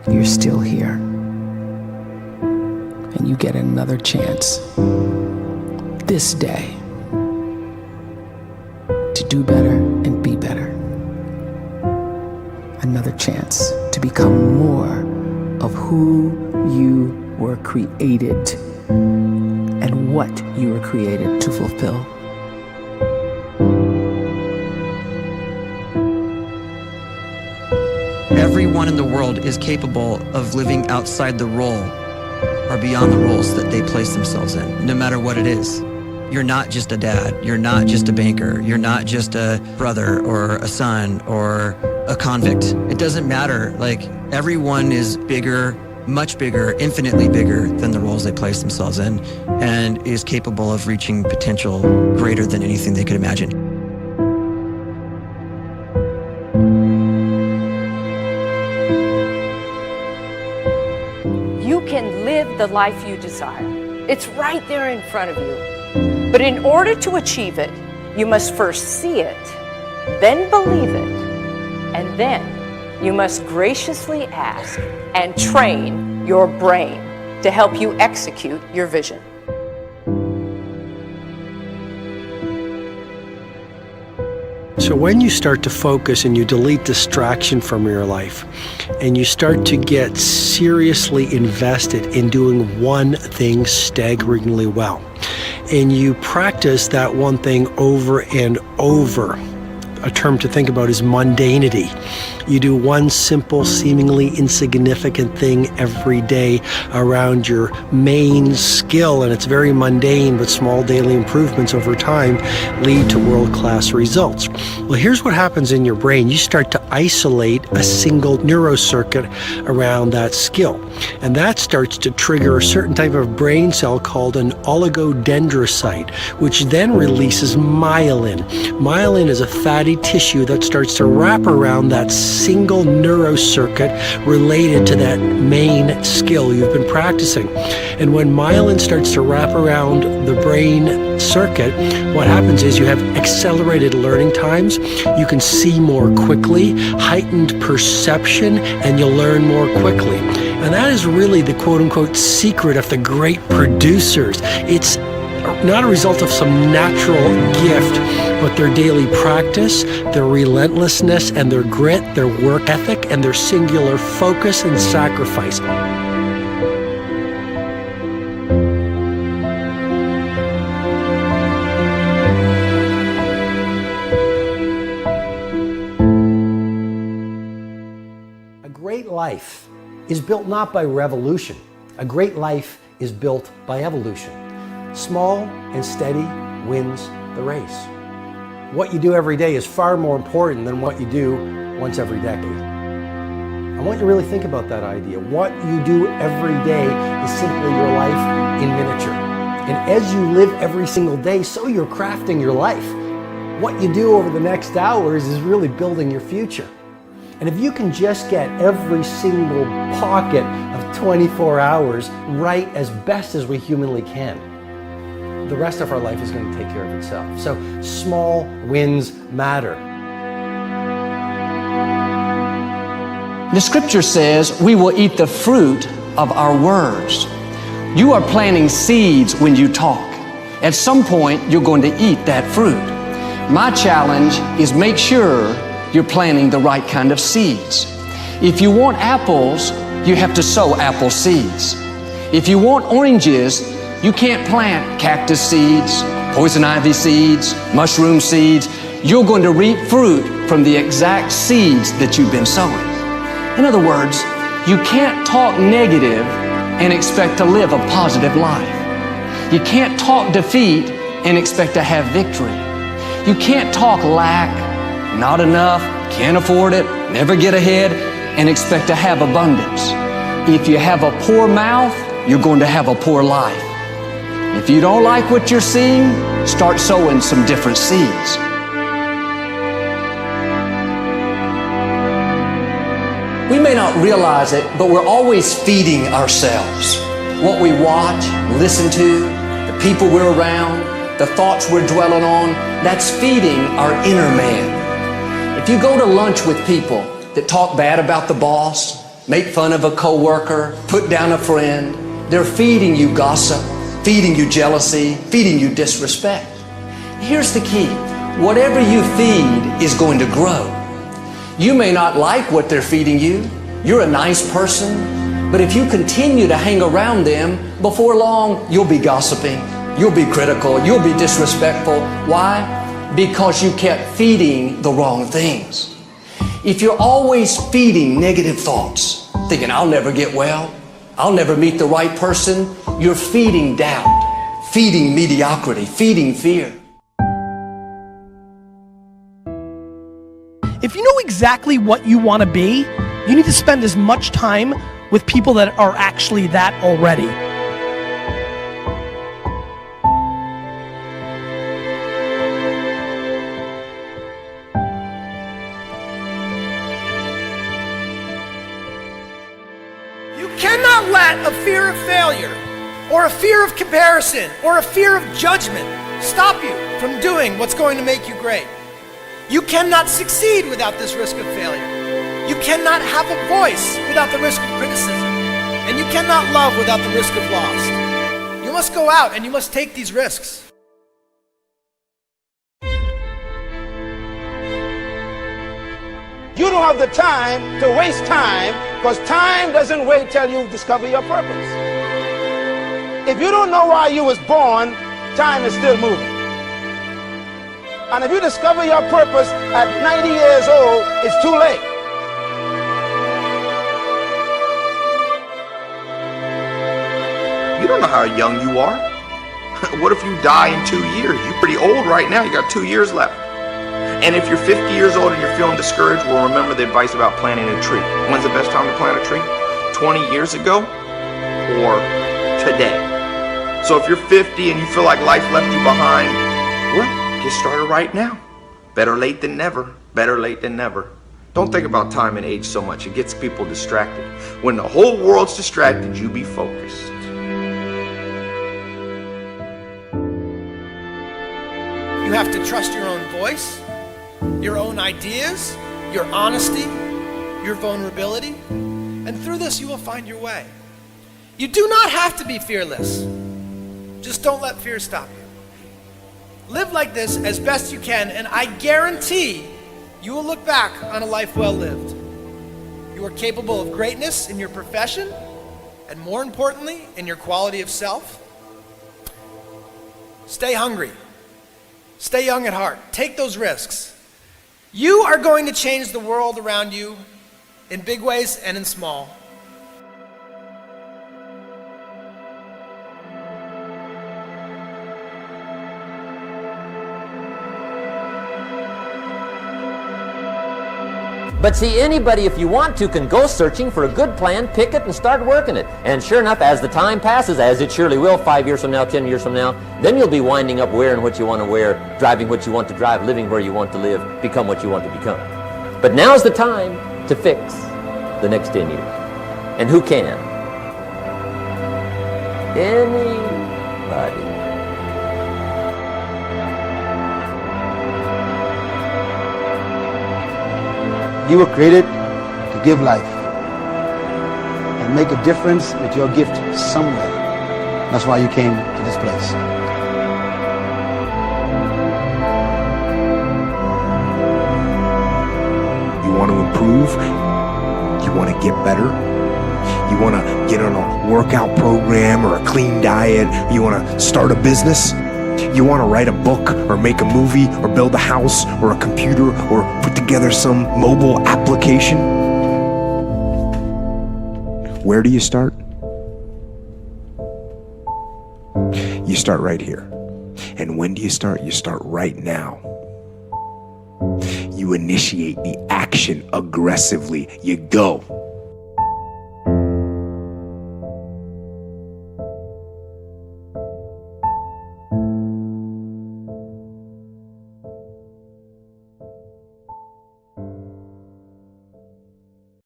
you're still here. And you get another chance this day to do better and be better. Another chance to become more of who you were created and what you were created to fulfill. Everyone in the world is capable of living outside the role or beyond the roles that they place themselves in, no matter what it is. You're not just a dad, you're not just a banker, you're not just a brother or a son or a convict. It doesn't matter. Like, everyone is bigger, much bigger, infinitely bigger than the roles they place themselves in, and is capable of reaching potential greater than anything they could imagine. You can live the life you desire. It's right there in front of you. But in order to achieve it, you must first see it, then believe it, and then you must graciously ask and train your brain to help you execute your vision. So when you start to focus and you delete distraction from your life, and you start to get seriously invested in doing one thing staggeringly well, and you practice that one thing over and over, a term to think about is mundanity. You do one simple, seemingly insignificant thing every day around your main skill, and it's very mundane, but small daily improvements over time lead to world-class results. Well, here's what happens in your brain. You start to isolate a single neurocircuit around that skill, and that starts to trigger a certain type of brain cell called an oligodendrocyte, which then releases myelin. Myelin is a fatty tissue that starts to wrap around that single neurocircuit related to that main skill you've been practicing. And when myelin starts to wrap around the brain circuit, what happens is you have accelerated learning times, you can see more quickly, heightened perception, and you'll learn more quickly. And that is really the quote-unquote secret of the great producers. It's not a result of some natural gift, but their daily practice, their relentlessness and their grit, their work ethic, and their singular focus and sacrifice. A great life is built not by revolution. A great life is built by evolution. Small and steady wins the race. What you do every day is far more important than what you do once every decade. I want you to really think about that idea. What you do every day is simply your life in miniature. And as you live every single day, so you're crafting your life. What you do over the next hours is really building your future. And if you can just get every single pocket of 24 hours right as best as we humanly can, the rest of our life is going to take care of itself. So small wins matter. The scripture says we will eat the fruit of our words. You are planting seeds when you talk. At some point, you're going to eat that fruit. My challenge is make sure you're planting the right kind of seeds. If you want apples, you have to sow apple seeds. If you want oranges, you can't plant cactus seeds, poison ivy seeds, mushroom seeds. You're going to reap fruit from the exact seeds that you've been sowing. In other words, you can't talk negative and expect to live a positive life. You can't talk defeat and expect to have victory. You can't talk lack, not enough, can't afford it, never get ahead, and expect to have abundance. If you have a poor mouth, you're going to have a poor life. If you don't like what you're seeing, start sowing some different seeds. We may not realize it, but we're always feeding ourselves. What we watch, listen to, the people we're around, the thoughts we're dwelling on, that's feeding our inner man. If you go to lunch with people that talk bad about the boss, make fun of a coworker, put down a friend. They're feeding you gossip, feeding you jealousy, feeding you disrespect. Here's the key. Whatever you feed is going to grow. You may not like what they're feeding you. You're a nice person, but if you continue to hang around them, before long, you'll be gossiping, you'll be critical, you'll be disrespectful. Why? Because you kept feeding the wrong things. If you're always feeding negative thoughts, thinking, I'll never get well, I'll never meet the right person, you're feeding doubt, feeding mediocrity, feeding fear. If you know exactly what you want to be, you need to spend as much time with people that are actually that already. You cannot let a fear of failure, or a fear of comparison, or a fear of judgment stop you from doing what's going to make you great. You cannot succeed without this risk of failure. You cannot have a voice without the risk of criticism. And you cannot love without the risk of loss. You must go out and you must take these risks. You don't have the time to waste time, because time doesn't wait till you discover your purpose. If you don't know why you was born, time is still moving. And if you discover your purpose at 90 years old, it's too late. You don't know how young you are. What if you die in 2 years? You're pretty old right now. You got 2 years left. And if you're 50 years old and you're feeling discouraged, well, remember the advice about planting a tree. When's the best time to plant a tree? 20 years ago or today? So if you're 50 and you feel like life left you behind, well, get started right now. Better late than never. Better late than never. Don't think about time and age so much. It gets people distracted. When the whole world's distracted, you be focused. You have to trust your own voice, your own ideas, your honesty, your vulnerability, and through this you will find your way. You do not have to be fearless. Just don't let fear stop you. Live like this as best you can, and I guarantee you will look back on a life well lived. You are capable of greatness in your profession, and more importantly, in your quality of self. Stay hungry. Stay young at heart. Take those risks. You are going to change the world around you in big ways and in small. But see, anybody, if you want to, can go searching for a good plan, pick it, and start working it. And sure enough, as the time passes, as it surely will 5 years from now, 10 years from now, then you'll be winding up wearing what you want to wear, driving what you want to drive, living where you want to live, become what you want to become. But now's the time to fix the next 10 years. And who can? Anybody. You were created to give life and make a difference with your gift somewhere. That's why you came to this place. You want to improve? You want to get better? You want to get on a workout program or a clean diet? You want to start a business? You want to write a book or make a movie or build a house or a computer or put together some mobile application? Where do you start? You start right here. And when do you start? You start right now. You initiate the action aggressively. You go.